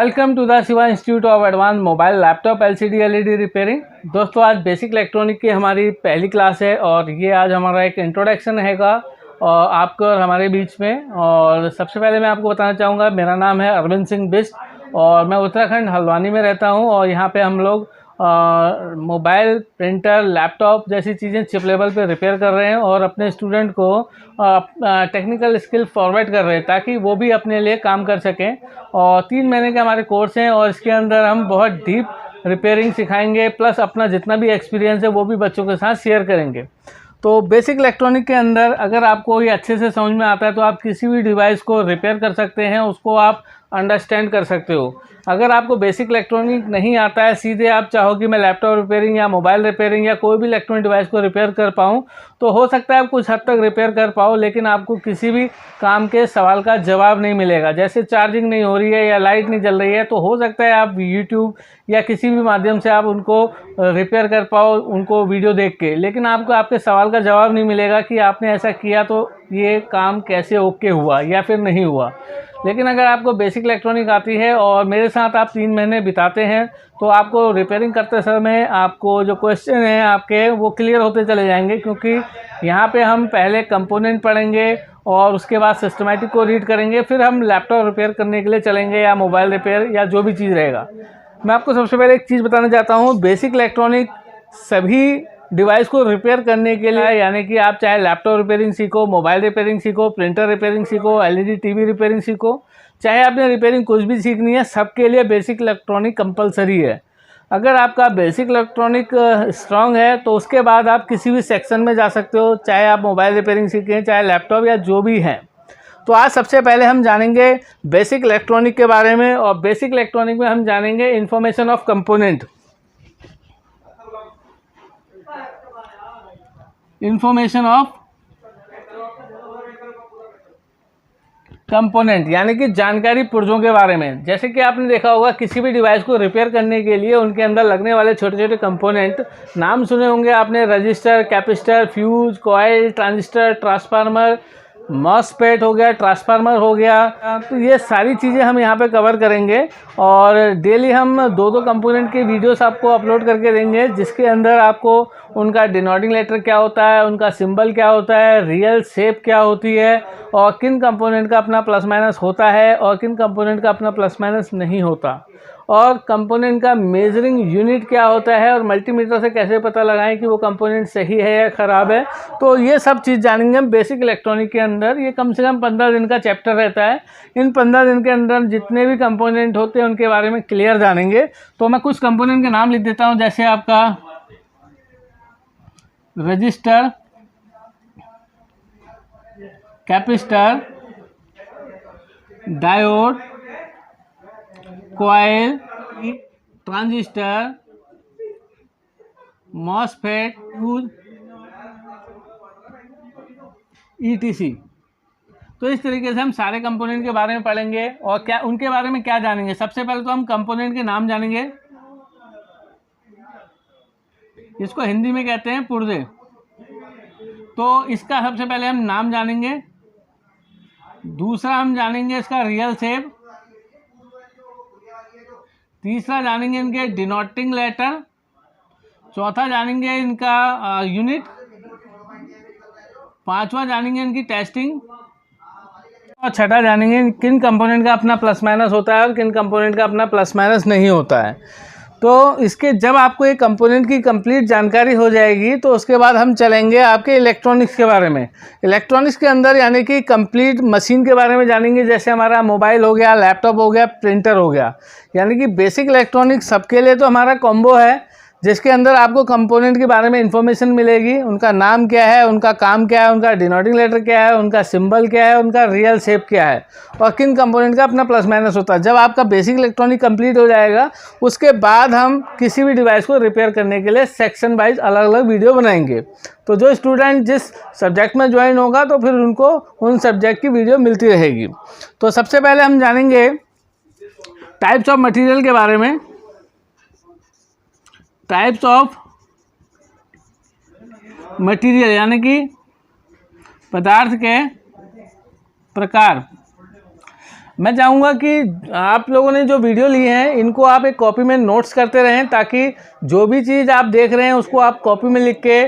Welcome to the Shiva institute of advance mobile laptop LCD LED repairing. दोस्तों, आज basic electronic की हमारी पहली क्लास है और ये आज हमारा एक इंट्रोडक्शन हैगा और आपको और हमारे बीच में। और सबसे पहले मैं आपको बताना चाहूँगा, मेरा नाम है अरविंद सिंह बिष्ट और मैं उत्तराखंड हल्द्वानी में रहता हूँ। और यहाँ पे हम लोग मोबाइल, प्रिंटर, लैपटॉप जैसी चीज़ें चिप लेवल पे रिपेयर कर रहे हैं और अपने स्टूडेंट को टेक्निकल स्किल फॉरवर्ड कर रहे हैं ताकि वो भी अपने लिए काम कर सकें। और 3 महीने के हमारे कोर्स हैं और इसके अंदर हम बहुत डीप रिपेयरिंग सिखाएंगे, प्लस अपना जितना भी एक्सपीरियंस है वो भी बच्चों के साथ शेयर करेंगे। तो बेसिक इलेक्ट्रॉनिक के अंदर अगर आपको ये अच्छे से समझ में आता है तो आप किसी भी डिवाइस को रिपेयर कर सकते हैं, उसको आप अंडरस्टैंड कर सकते हो। अगर आपको बेसिक इलेक्ट्रॉनिक नहीं आता है, सीधे आप चाहो कि मैं लैपटॉप रिपेयरिंग या मोबाइल रिपेयरिंग या कोई भी इलेक्ट्रॉनिक डिवाइस को रिपेयर कर पाऊँ, तो हो सकता है आप कुछ हद तक रिपेयर कर पाओ, लेकिन आपको किसी भी काम के सवाल का जवाब नहीं मिलेगा। जैसे चार्जिंग नहीं हो रही है या लाइट नहीं जल रही है, तो हो सकता है आप यूट्यूब या किसी भी माध्यम से आप उनको रिपेयर कर पाओ, उनको वीडियो देख के, लेकिन आपको आपके सवाल का जवाब नहीं मिलेगा कि आपने ऐसा किया तो ये काम कैसे ओके हुआ या फिर नहीं हुआ। लेकिन अगर आपको बेसिक इलेक्ट्रॉनिक आती है और मेरे साथ आप 3 महीने बिताते हैं तो आपको रिपेयरिंग करते समय आपको जो क्वेश्चन हैं आपके वो क्लियर होते चले जाएंगे, क्योंकि यहाँ पे हम पहले कंपोनेंट पढ़ेंगे और उसके बाद सिस्टमैटिक को रीड करेंगे, फिर हम लैपटॉप रिपेयर करने के लिए चलेंगे या मोबाइल रिपेयर या जो भी चीज़ रहेगा। मैं आपको सबसे पहले एक चीज़ बताना चाहता हूँ, बेसिक इलेक्ट्रॉनिक सभी डिवाइस को रिपेयर करने के लिए, यानी कि आप चाहे लैपटॉप रिपेयरिंग सीखो, मोबाइल रिपेयरिंग सीखो, प्रिंटर रिपेयरिंग सीखो, एलईडी टीवी रिपेयरिंग सीखो, चाहे आपने रिपेयरिंग कुछ भी सीखनी है, सबके लिए बेसिक इलेक्ट्रॉनिक कंपलसरी है। अगर आपका बेसिक इलेक्ट्रॉनिक स्ट्रांग है तो उसके बाद आप किसी भी सेक्शन में जा सकते हो, चाहे आप मोबाइल रिपेयरिंग सीखें, चाहे लैपटॉप या जो भी है। तो आज सबसे पहले हम जानेंगे बेसिक इलेक्ट्रॉनिक के बारे में, और बेसिक इलेक्ट्रॉनिक में हम जानेंगे information of component. Information of component यानी कि जानकारी पुर्जों के बारे में। जैसे कि आपने देखा होगा, किसी भी डिवाइस को रिपेयर करने के लिए उनके अंदर लगने वाले छोटे छोटे कंपोनेंट नाम सुने होंगे आपने, register, capacitor, fuse, coil, transistor, transformer, MOSFET हो गया, ट्रांसफार्मर हो गया। तो ये सारी चीज़ें हम यहाँ पे कवर करेंगे और डेली हम 2-2 कंपोनेंट के वीडियोस आपको अपलोड करके देंगे, जिसके अंदर आपको उनका डिनोटिंग लेटर क्या होता है, उनका सिंबल क्या होता है, रियल शेप क्या होती है, और किन कंपोनेंट का अपना प्लस माइनस होता है और किन कंपोनेंट का अपना प्लस माइनस नहीं होता, और कंपोनेंट का मेजरिंग यूनिट क्या होता है, और मल्टीमीटर से कैसे पता लगाएं कि वो कंपोनेंट सही है या ख़राब है। तो ये सब चीज़ जानेंगे हम बेसिक इलेक्ट्रॉनिक के अंदर। ये कम से कम 15 दिन का चैप्टर रहता है। इन 15 दिन के अंदर जितने भी कंपोनेंट होते हैं उनके बारे में क्लियर जानेंगे। तो मैं कुछ कंपोनेंट के नाम लिख देता हूँ, जैसे आपका register, capacitor, diode, coil, transistor, MOSFET, fuse, etc. तो इस तरीके से हम सारे कंपोनेंट के बारे में पढ़ेंगे और क्या उनके बारे में क्या जानेंगे। सबसे पहले तो हम कंपोनेंट के नाम जानेंगे। इसको हिंदी में कहते हैं पुर्जे। तो इसका सबसे पहले हम नाम जानेंगे। दूसरा हम जानेंगे इसका रियल शेप। तीसरा जानेंगे इनके डिनोटिंग लेटर। चौथा जानेंगे इनका यूनिट। पांचवा जानेंगे इनकी टेस्टिंग। और छठा जानेंगे किन कंपोनेंट का अपना प्लस माइनस होता है और किन कंपोनेंट का अपना प्लस माइनस नहीं होता है। तो इसके जब आपको एक कंपोनेंट की कंप्लीट जानकारी हो जाएगी तो उसके बाद हम चलेंगे आपके इलेक्ट्रॉनिक्स के बारे में। इलेक्ट्रॉनिक्स के अंदर यानी कि कंप्लीट मशीन के बारे में जानेंगे, जैसे हमारा मोबाइल हो गया, लैपटॉप हो गया, प्रिंटर हो गया। यानी कि बेसिक इलेक्ट्रॉनिक्स सबके लिए तो हमारा कॉम्बो है, जिसके अंदर आपको कंपोनेंट के बारे में इंफॉर्मेशन मिलेगी। उनका नाम क्या है, उनका काम क्या है, उनका डिनोटिंग लेटर क्या है, उनका सिंबल क्या है, उनका रियल शेप क्या है, और किन कंपोनेंट का अपना प्लस माइनस होता है। जब आपका बेसिक इलेक्ट्रॉनिक कंप्लीट हो जाएगा उसके बाद हम किसी भी डिवाइस को रिपेयर करने के लिए सेक्शन वाइज अलग अलग वीडियो बनाएंगे। तो जो स्टूडेंट जिस सब्जेक्ट में ज्वाइन होगा तो फिर उनको उन सब्जेक्ट की वीडियो मिलती रहेगी। तो सबसे पहले हम जानेंगे टाइप्स ऑफ मटीरियल के बारे में। टाइप्स ऑफ मटेरियल यानी कि पदार्थ के प्रकार। मैं चाहूँगा कि आप लोगों ने जो वीडियो ली है इनको आप एक कॉपी में नोट्स करते रहें, ताकि जो भी चीज़ आप देख रहे हैं उसको आप कॉपी में लिख के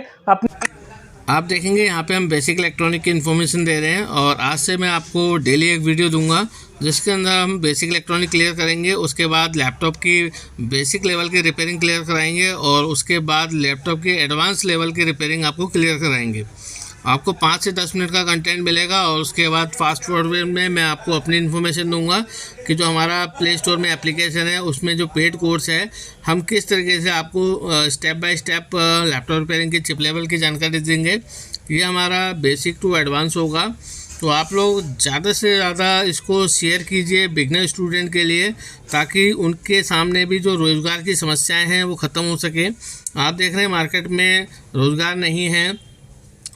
आप देखेंगे यहाँ पे हम बेसिक इलेक्ट्रॉनिक की इन्फॉर्मेशन दे रहे हैं। और आज से मैं आपको डेली एक वीडियो दूंगा जिसके अंदर हम बेसिक इलेक्ट्रॉनिक क्लियर करेंगे, उसके बाद लैपटॉप की बेसिक लेवल की रिपेयरिंग क्लियर कराएंगे और उसके बाद लैपटॉप की एडवांस लेवल की रिपेयरिंग आपको क्लियर कराएंगे। आपको 5 से 10 मिनट का कंटेंट मिलेगा और उसके बाद फास्ट फॉरवर्ड में मैं आपको अपनी इन्फॉर्मेशन दूंगा कि जो हमारा प्ले स्टोर में एप्लीकेशन है उसमें जो पेड कोर्स है हम किस तरीके से आपको step by step laptop repairing की चिप लेवल की जानकारी देंगे। ये हमारा बेसिक टू एडवांस होगा, तो आप लोग ज़्यादा से ज़्यादा इसको शेयर कीजिए बिगनर स्टूडेंट के लिए, ताकि उनके सामने भी जो रोज़गार की समस्याएं हैं वो ख़त्म हो सके। आप देख रहे हैं मार्केट में रोज़गार नहीं है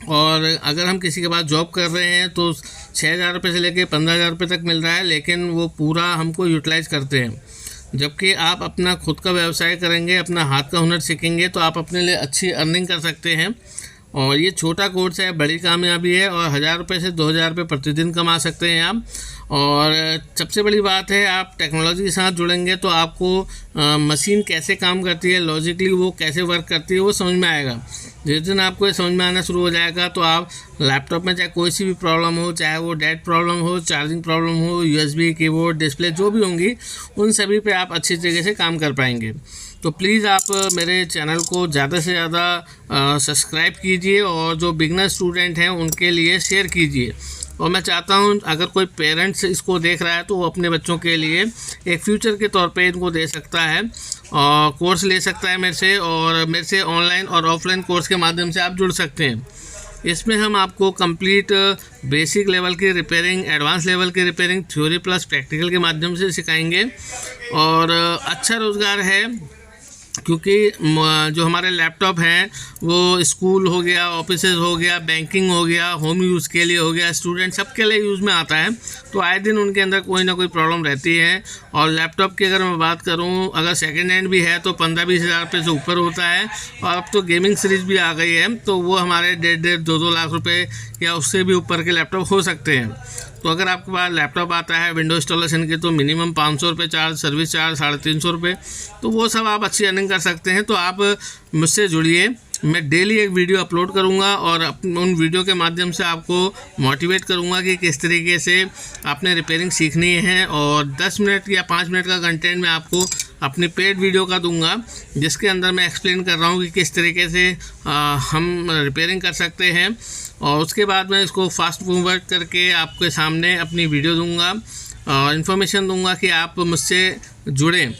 और अगर हम किसी के पास जॉब कर रहे हैं तो 6,000 रुपये से लेकर 15,000 रुपये तक मिल रहा है, लेकिन वो पूरा हमको यूटिलाइज़ करते हैं। जबकि आप अपना खुद का व्यवसाय करेंगे, अपना हाथ का हुनर सीखेंगे तो आप अपने लिए अच्छी अर्निंग कर सकते हैं। और ये छोटा कोर्स है, बड़ी कामयाबी है और 1,000 रुपये से 2,000 रुपये प्रतिदिन कमा सकते हैं आप। और सबसे बड़ी बात है, आप टेक्नोलॉजी के साथ जुड़ेंगे तो आपको मशीन कैसे काम करती है, लॉजिकली वो कैसे वर्क करती है वो समझ में आएगा। जिस दिन आपको ये समझ में आना शुरू हो जाएगा तो आप लैपटॉप में चाहे कोई सी भी प्रॉब्लम हो, चाहे वो डेट प्रॉब्लम हो, चार्जिंग प्रॉब्लम हो, USB, कीबोर्ड, डिस्प्ले जो भी होंगी, उन सभी पे आप अच्छी तरीके से काम कर पाएंगे। तो प्लीज़ आप मेरे चैनल को ज़्यादा से ज़्यादा सब्सक्राइब कीजिए और जो बिगनर स्टूडेंट हैं उनके लिए शेयर कीजिए। और मैं चाहता हूं अगर कोई पेरेंट्स इसको देख रहा है तो वो अपने बच्चों के लिए एक फ्यूचर के तौर पे इनको दे सकता है और कोर्स ले सकता है मेरे से, और मेरे से ऑनलाइन और ऑफलाइन कोर्स के माध्यम से आप जुड़ सकते हैं। इसमें हम आपको कंप्लीट बेसिक लेवल की रिपेयरिंग, एडवांस लेवल की रिपेयरिंग थ्योरी प्लस प्रैक्टिकल के माध्यम से सिखाएंगे। और अच्छा रोज़गार है क्योंकि जो हमारे लैपटॉप हैं वो स्कूल हो गया, ऑफिसेज हो गया, बैंकिंग हो गया, होम यूज़ के लिए हो गया, स्टूडेंट सबके लिए यूज़ में आता है। तो आए दिन उनके अंदर कोई ना कोई प्रॉब्लम रहती है। और लैपटॉप की अगर मैं बात करूं, अगर सेकेंड हैंड भी है तो 15-20 हज़ार रुपये से ऊपर होता है। और अब तो गेमिंग सीरीज़ भी आ गई है तो वो हमारे 1.5-2 लाख रुपये या उससे भी ऊपर के लैपटॉप हो सकते हैं। तो अगर आपके पास लैपटॉप आता है विंडो इंस्टॉलेशन के तो मिनिमम 500 रुपये चार्ज, सर्विस चार्ज 350 रुपये, तो वो सब आप अच्छी अर्निंग कर सकते हैं। तो आप मुझसे जुड़िए, मैं डेली एक वीडियो अपलोड करूंगा और उन वीडियो के माध्यम से आपको मोटिवेट करूंगा कि किस तरीके से आपने रिपेयरिंग सीखनी है। और 10 मिनट या 5 मिनट का कंटेंट मैं आपको अपनी पेड वीडियो का दूंगा जिसके अंदर मैं एक्सप्लेन कर रहा हूँ कि किस तरीके से हम रिपेयरिंग कर सकते हैं। और उसके बाद मैं इसको फास्ट फॉरवर्ड करके आपके सामने अपनी वीडियो दूंगा और इन्फॉर्मेशन दूंगा कि आप मुझसे जुड़ें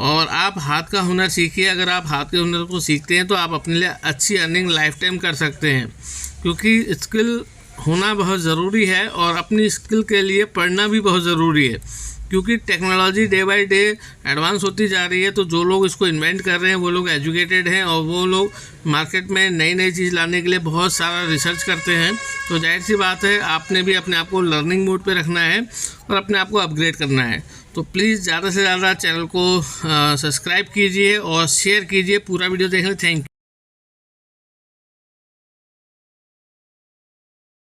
और आप हाथ का हुनर सीखिए। अगर आप हाथ के हुनर को सीखते हैं तो आप अपने लिए अच्छी अर्निंग लाइफ टाइम कर सकते हैं, क्योंकि स्किल होना बहुत ज़रूरी है और अपनी स्किल के लिए पढ़ना भी बहुत ज़रूरी है। क्योंकि technology day by day advance होती जा रही है, तो जो लोग इसको इन्वेंट कर रहे हैं वो लोग एजुकेटेड हैं और वो लोग मार्केट में नई नई चीज़ लाने के लिए बहुत सारा रिसर्च करते हैं। तो जाहिर सी बात है आपने भी अपने आप को लर्निंग मोड पे रखना है और अपने आप को अपग्रेड करना है। तो प्लीज़ ज़्यादा से ज़्यादा चैनल को सब्सक्राइब कीजिए और शेयर कीजिए। पूरा वीडियो देखने थैंक यू।